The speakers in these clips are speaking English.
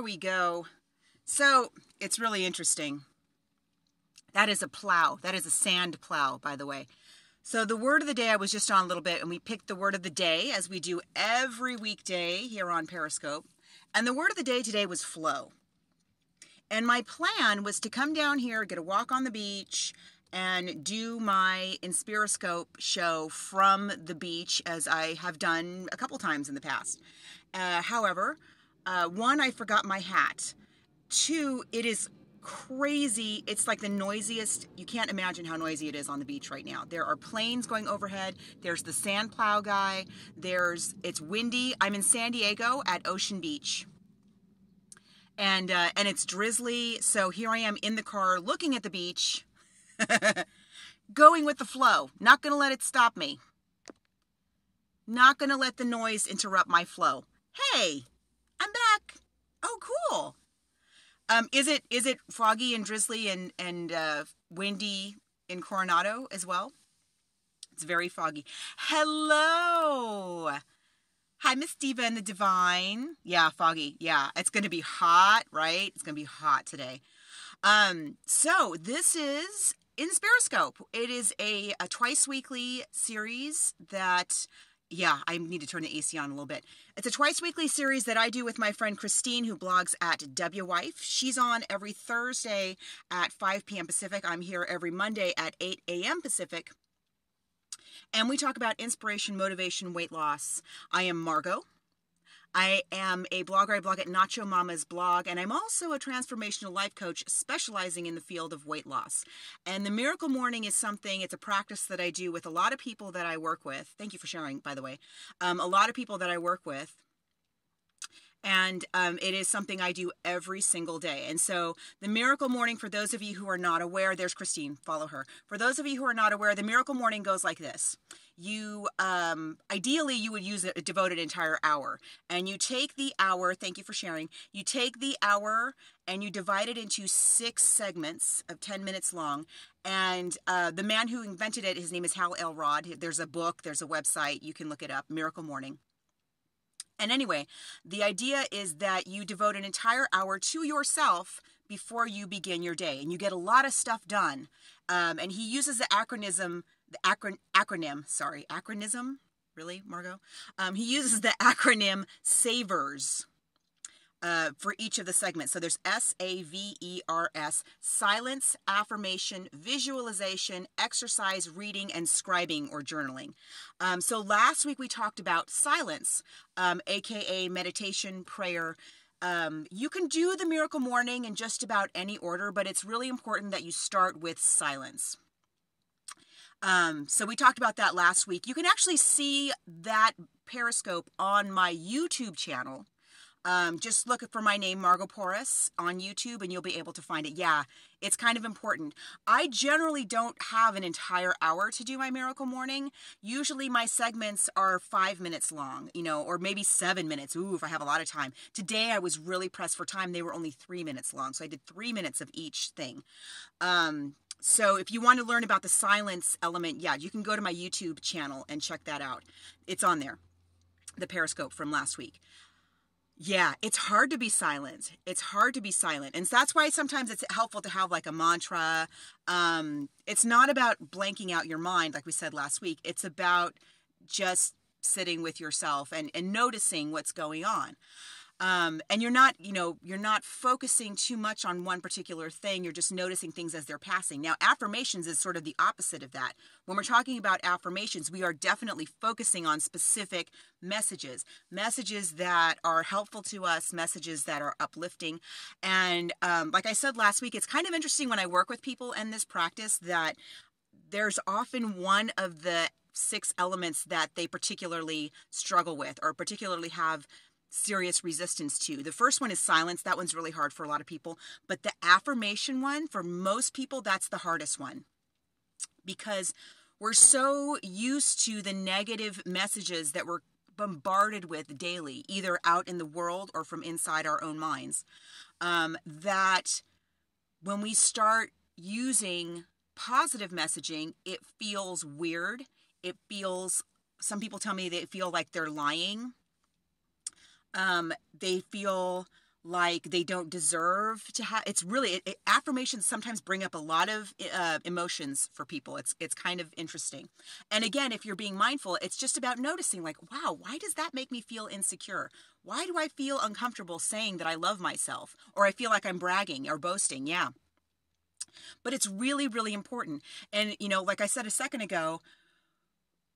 we go. So it's really interesting. That is a plow. That is a sand plow, by the way. So the word of the day I was just on a little bit, and we picked the word of the day as we do every weekday here on Periscope. And the word of the day today was flow. And my plan was to come down here, get a walk on the beach, and do my Inspiriscope show from the beach, as I have done a couple times in the past. However, one, I forgot my hat. Two, it is crazy. It's like the noisiest. You can't imagine how noisy it is on the beach right now. There are planes going overhead. There's the sand plow guy. It's windy. I'm in San Diego at Ocean Beach. And it's drizzly. So here I am in the car looking at the beach, going with the flow. Not going to let it stop me. Not going to let the noise interrupt my flow. Hey, I'm back. Oh, cool. Is it foggy and drizzly and windy in Coronado as well? It's very foggy. Hello. Hi, Miss Diva and the Divine. Yeah, foggy. Yeah, it's going to be hot, right? It's going to be hot today. So this is Inspiriscope. It is a twice weekly series that... Yeah, I need to turn the AC on a little bit. It's a twice weekly series that I do with my friend Christine, who blogs at WWife. She's on every Thursday at 5 p.m. Pacific. I'm here every Monday at 8 a.m. Pacific. And we talk about inspiration, motivation, weight loss. I am Margo. I am a blogger. I blog at Nacho Mama's blog, and I'm also a transformational life coach specializing in the field of weight loss. And the Miracle Morning is it's a practice that I do with a lot of people that I work with. Thank you for sharing, by the way. A lot of people that I work with. And it is something I do every single day. And so the Miracle Morning, for those of you who are not aware, there's Christine, follow her. For those of you who are not aware, the Miracle Morning goes like this. You, ideally, you would devote an entire hour. And you take the hour, thank you for sharing, you take the hour and you divide it into 6 segments of 10 minutes long. And the man who invented it, his name is Elrod. There's a book, there's a website, you can look it up, Miracle Morning. And anyway, the idea is that you devote an entire hour to yourself before you begin your day, and you get a lot of stuff done. And he uses the acronym, really, Margo? He uses the acronym SAVERS for each of the segments. So there's SAVERS, silence, affirmation, visualization, exercise, reading, and scribing or journaling. So last week we talked about silence, aka meditation, prayer. You can do the Miracle Morning in just about any order, but it's really important that you start with silence. So we talked about that last week. You can actually see that Periscope on my YouTube channel. Just look for my name, Margo Porras, on YouTube, and you'll be able to find it. Yeah, it's kind of important. I generally don't have an entire hour to do my Miracle Morning. Usually my segments are 5 minutes long, or maybe 7 minutes. Ooh, if I have a lot of time. Today I was really pressed for time. They were only 3 minutes long, so I did 3 minutes of each thing. So if you want to learn about the silence element, yeah, you can go to my YouTube channel and check that out. It's on there, the Periscope from last week. Yeah, it's hard to be silent. It's hard to be silent. And that's why sometimes it's helpful to have like a mantra. It's not about blanking out your mind, like we said last week. It's about just sitting with yourself and noticing what's going on. And you're not focusing too much on one particular thing. You're just noticing things as they're passing. Now, affirmations is sort of the opposite of that. When we're talking about affirmations, we are definitely focusing on specific messages that are helpful to us, messages that are uplifting. And like I said last week, it's kind of interesting when I work with people in this practice that there's often one of the 6 elements that they particularly struggle with or particularly have serious resistance to. The first one is silence. That one's really hard for a lot of people. But the affirmation one, for most people, that's the hardest one. Because we're so used to the negative messages that we're bombarded with daily, either out in the world or from inside our own minds, that when we start using positive messaging, it feels weird. Some people tell me they feel like they're lying. They feel like they don't deserve to have. It's really, affirmations sometimes bring up a lot of emotions for people. It's kind of interesting. And again, if you're being mindful, it's just about noticing, like, wow, why does that make me feel insecure? Why do I feel uncomfortable saying that I love myself, or I feel like I'm bragging or boasting? Yeah. But it's really, really important. And, like I said a second ago,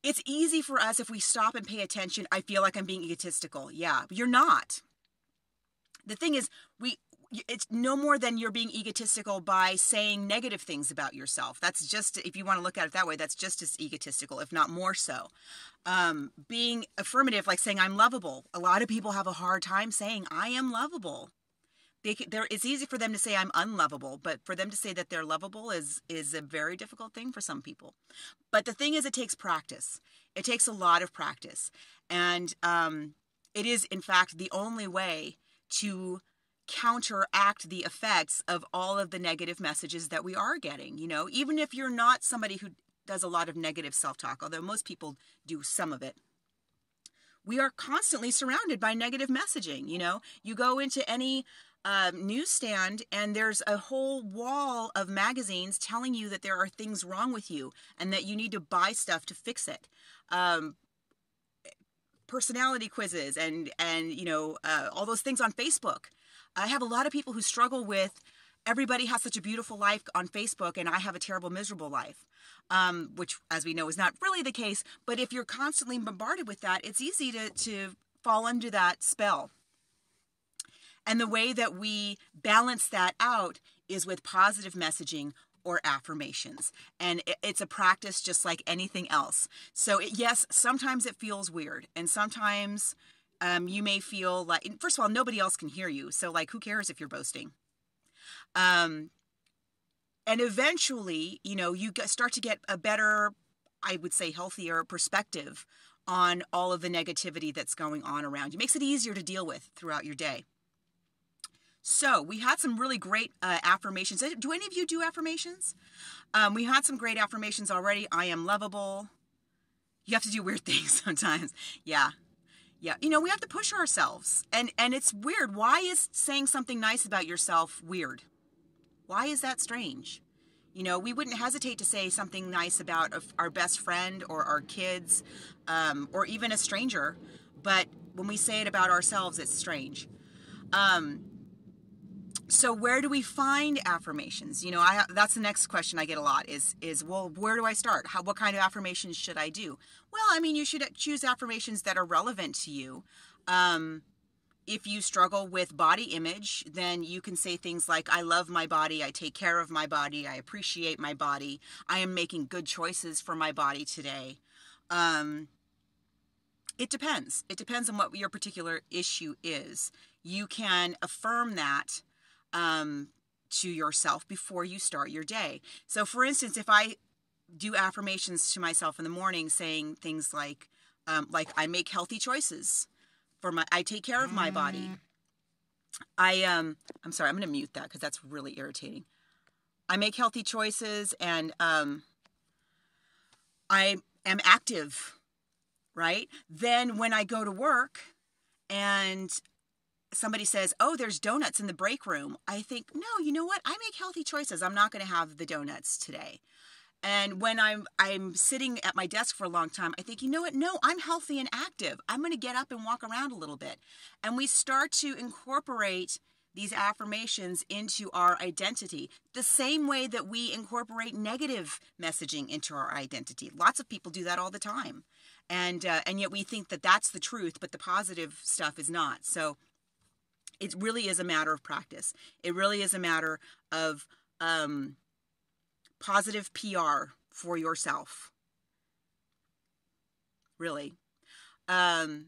it's easy for us if we stop and pay attention. I feel like I'm being egotistical. Yeah, you're not. The thing is, it's no more than you're being egotistical by saying negative things about yourself. That's just, if you want to look at it that way, that's just as egotistical, if not more so. Being affirmative, like saying I'm lovable. A lot of people have a hard time saying I am lovable. It's easy for them to say I'm unlovable, but for them to say that they're lovable is a very difficult thing for some people. But the thing is, it takes practice. It takes a lot of practice. And it is, in fact, the only way to counteract the effects of all of the negative messages that we are getting. Even if you're not somebody who does a lot of negative self-talk, although most people do some of it, we are constantly surrounded by negative messaging. You go into any newsstand and there's a whole wall of magazines telling you that there are things wrong with you and that you need to buy stuff to fix it. Personality quizzes and all those things on Facebook. I have a lot of people who struggle with, everybody has such a beautiful life on Facebook and I have a terrible, miserable life, which, as we know, is not really the case. But if you're constantly bombarded with that, it's easy to fall under that spell. And the way that we balance that out is with positive messaging or affirmations. And it's a practice just like anything else. So yes, sometimes it feels weird. And sometimes you may feel like, first of all, nobody else can hear you. So like, who cares if you're boasting? And eventually, you start to get a better, I would say, healthier perspective on all of the negativity that's going on around you. It makes it easier to deal with throughout your day. So we had some really great affirmations. Do any of you do affirmations? We had some great affirmations already. I am lovable. You have to do weird things sometimes. Yeah. We have to push ourselves. And it's weird. Why is saying something nice about yourself weird? Why is that strange? We wouldn't hesitate to say something nice about our best friend or our kids, or even a stranger. But when we say it about ourselves, it's strange. So where do we find affirmations? That's the next question I get a lot is, well, where do I start? What kind of affirmations should I do? Well, you should choose affirmations that are relevant to you. If you struggle with body image, then you can say things like, I love my body, I take care of my body, I appreciate my body, I am making good choices for my body today. It depends. It depends on what your particular issue is. You can affirm that to yourself before you start your day. So for instance, if I do affirmations to myself in the morning saying things like I make healthy choices I take care of my body. I'm sorry, I'm going to mute that because that's really irritating. I make healthy choices and I am active, right? Then when I go to work and somebody says, oh, there's donuts in the break room, I think, no, you know what? I make healthy choices. I'm not going to have the donuts today. And when I'm sitting at my desk for a long time, I think, you know what? No, I'm healthy and active. I'm going to get up and walk around a little bit. And we start to incorporate these affirmations into our identity the same way that we incorporate negative messaging into our identity. Lots of people do that all the time. And yet we think that that's the truth, but the positive stuff is not. So it really is a matter of practice. It really is a matter of positive PR for yourself. Really. And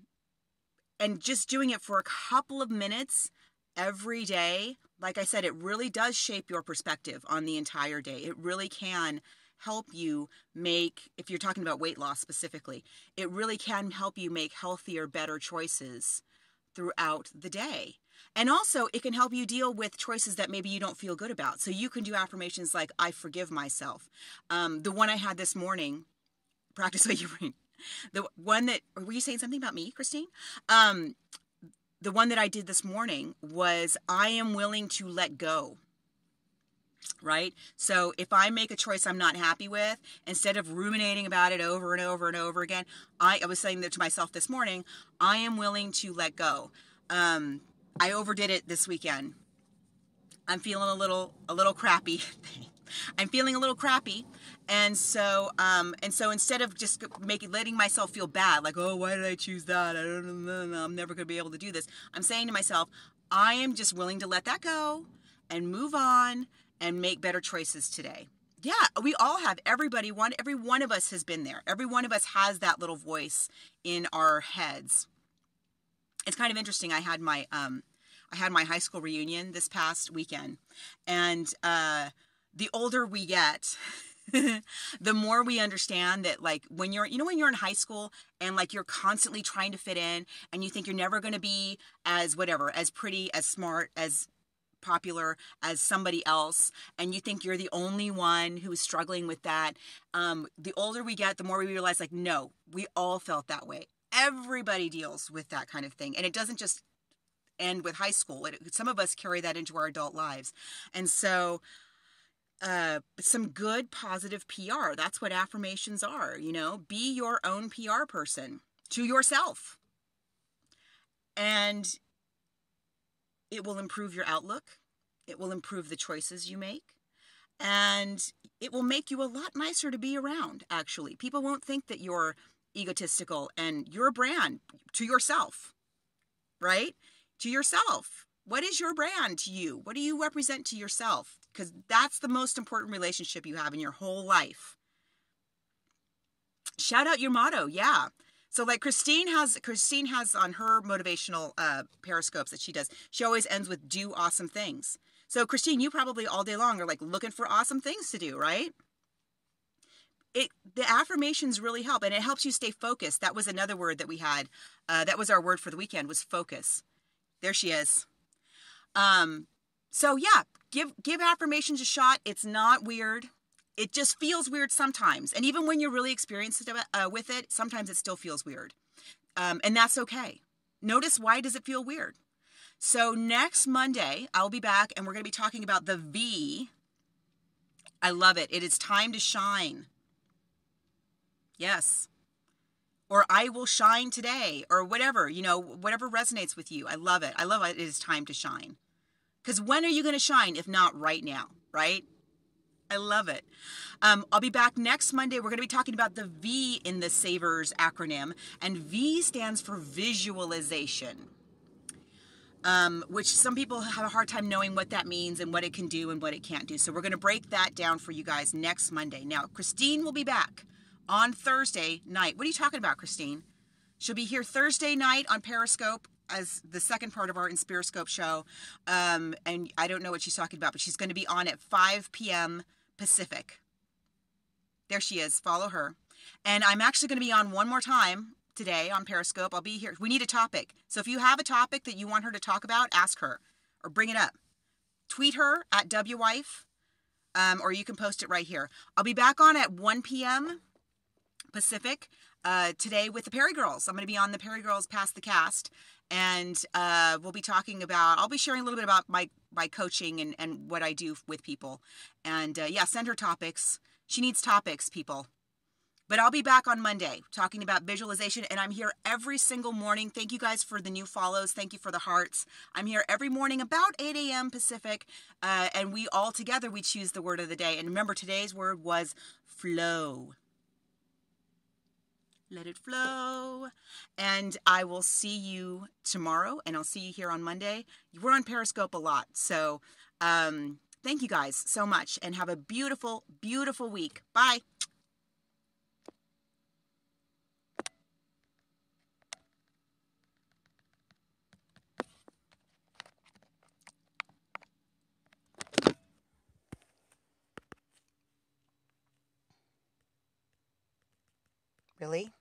just doing it for a couple of minutes every day, like I said, it really does shape your perspective on the entire day. It really can help you make, if you're talking about weight loss specifically, it really can help you make healthier, better choices throughout the day. And also, it can help you deal with choices that maybe you don't feel good about. So you can do affirmations like, I forgive myself. The one I had this morning, practice what you bring. The one that, were you saying something about me, Christine? the one that I did this morning was, I am willing to let go. Right? So if I make a choice I'm not happy with, instead of ruminating about it over and over and over again, I was saying that to myself this morning, I am willing to let go. I overdid it this weekend. I'm feeling a little crappy. I'm feeling a little crappy. And so instead of just letting myself feel bad, like, oh, why did I choose that? I don't know. I'm never going to be able to do this. I'm saying to myself, I am just willing to let that go and move on and make better choices today. Yeah, we all have. Every one of us has been there. Every one of us has that little voice in our heads. It's kind of interesting. I had my high school reunion this past weekend, and the older we get, the more we understand that, like, when you're in high school and like you're constantly trying to fit in, and you think you're never going to be as pretty, as smart, as popular as somebody else, and you think you're the only one who is struggling with that. The older we get, the more we realize, like, no, we all felt that way. Everybody deals with that kind of thing, and it doesn't just end with high school. Some of us carry that into our adult lives. And so some good positive PR, that's what affirmations are. Be your own PR person to yourself, and it will improve your outlook. It will improve the choices you make. And it will make you a lot nicer to be around, actually. People won't think that you're egotistical, and you're a brand to yourself, right? To yourself. What is your brand to you? What do you represent to yourself? Because that's the most important relationship you have in your whole life. Shout out your motto. Yeah. So like Christine has on her motivational periscopes that she does, she always ends with do awesome things. So Christine, you probably all day long are like looking for awesome things to do, right? The affirmations really help, and it helps you stay focused. That was another word that we had. That was our word for the weekend, was focus. There she is. So yeah, give affirmations a shot. It's not weird. It just feels weird sometimes. And even when you're really experienced with it, sometimes it still feels weird. And that's okay. Notice, why does it feel weird? So next Monday, I'll be back, and we're going to be talking about the V. I love it. It is time to shine. Yes. Or I will shine today, or whatever, whatever resonates with you. I love it. I love it. It is time to shine. Because when are you going to shine if not right now, right? I love it. I'll be back next Monday. We're going to be talking about the V in the SAVERS acronym. And V stands for visualization, which some people have a hard time knowing what that means and what it can do and what it can't do. So we're going to break that down for you guys next Monday. Now, Christine will be back on Thursday night. What are you talking about, Christine? She'll be here Thursday night on Periscope as the second part of our Inspiriscope show. And I don't know what she's talking about, but she's going to be on at 5 p.m. Pacific. There she is. Follow her. And I'm actually going to be on one more time today on Periscope. I'll be here. We need a topic. So if you have a topic that you want her to talk about, ask her or bring it up. Tweet her at WWife, or you can post it right here. I'll be back on at 1 p.m. Pacific today with the Perry Girls. I'm going to be on the Perry Girls Past the Cast, and we'll be talking about, I'll be sharing a little bit about my coaching and what I do with people. And yeah, send her topics. She needs topics, people. But I'll be back on Monday talking about visualization, and I'm here every single morning. Thank you guys for the new follows. Thank you for the hearts. I'm here every morning about 8 a.m. Pacific, and we all together, we choose the word of the day. And remember, today's word was flow. Let it flow. And I will see you tomorrow, and I'll see you here on Monday. We're on Periscope a lot, so thank you guys so much, and have a beautiful, beautiful week. Bye. Really?